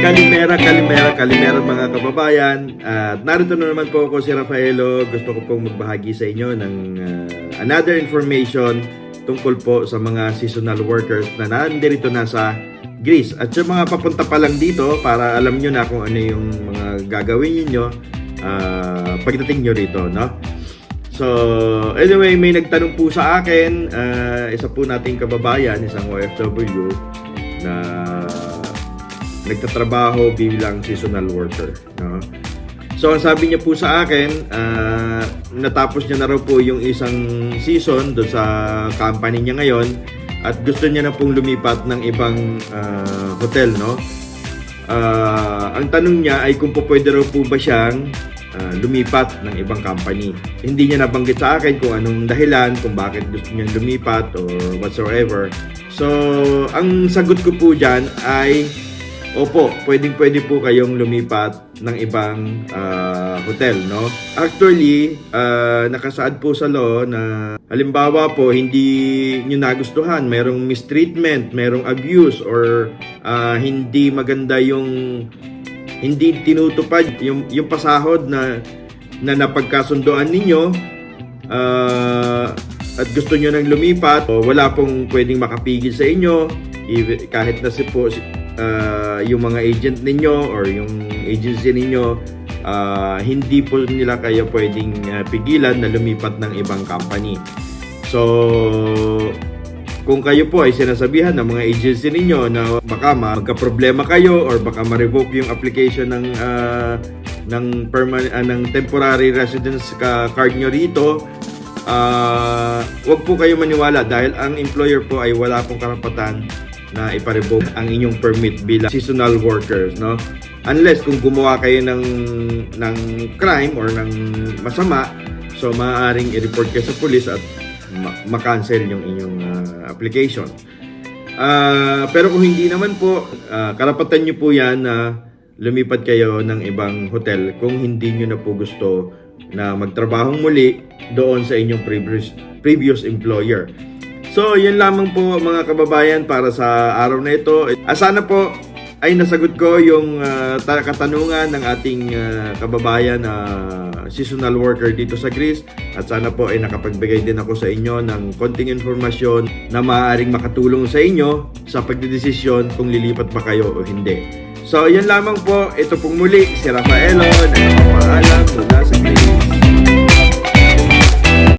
Kalimera mga kababayan. At narito na naman po ako si Rafaelo. Gusto ko pong magbahagi sa inyo ng another information tungkol po sa mga seasonal workers na nandirito na sa Greece. At sa mga papunta pa lang dito, para alam nyo na kung ano yung mga gagawin niyo pagdating nyo rito, no? So, anyway, may nagtanong po sa akin, isa po nating kababayan, isang OFW na nagtatrabaho bilang seasonal worker, no? So ang sabi niya po sa akin, natapos niya na raw po yung isang season doon sa company niya ngayon at gusto niya na pong lumipat ng ibang hotel, no? Ang tanong niya ay kung po pwede raw po ba siyang lumipat ng ibang company. Hindi niya nabanggit sa akin kung anong dahilan, kung bakit gusto niyang lumipat or whatsoever. So ang sagot ko po dyan ay opo, pwede po kayong lumipat ng ibang hotel, no? Actually, nakasaad po sa law na halimbawa po hindi nyo nagustuhan, merong mistreatment, merong abuse, or hindi maganda yung hindi tinutupad yung pasahod na napagkasundoan ninyo, at gusto nyo nang lumipat, wala pong pwedeng makapigil sa inyo, kahit na yung mga agent ninyo or yung agency ninyo, hindi po nila kayo pwedeng pigilan na lumipat ng ibang company. So kung kayo po ay sinasabihan ng mga agency ninyo na baka magka-problema kayo or baka ma-revoke yung application ng temporary residence card nyo rito, wag po kayo maniwala dahil ang employer po ay wala pong karapatan na ipa-revoke ang inyong permit bilang seasonal workers, no? Unless kung gumawa kayo ng crime or ng masama, so maaaring i-report kayo sa police at ma-cancel yung inyong application. Pero kung hindi naman po, karapatan nyo po yan na lumipat kayo ng ibang hotel kung hindi nyo na po gusto na magtrabahong muli doon sa inyong previous employer. So, yun lamang po mga kababayan para sa araw na ito. Sana po ay nasagot ko yung katanungan ng ating kababayan na seasonal worker dito sa Greece. At sana po ay nakapagbigay din ako sa inyo ng konting informasyon na maaaring makatulong sa inyo sa pagdedesisyon kung lilipat ba kayo o hindi. So, yun lamang po. Ito pong muli si Rafaelo na nagpapaalam mula sa Greece.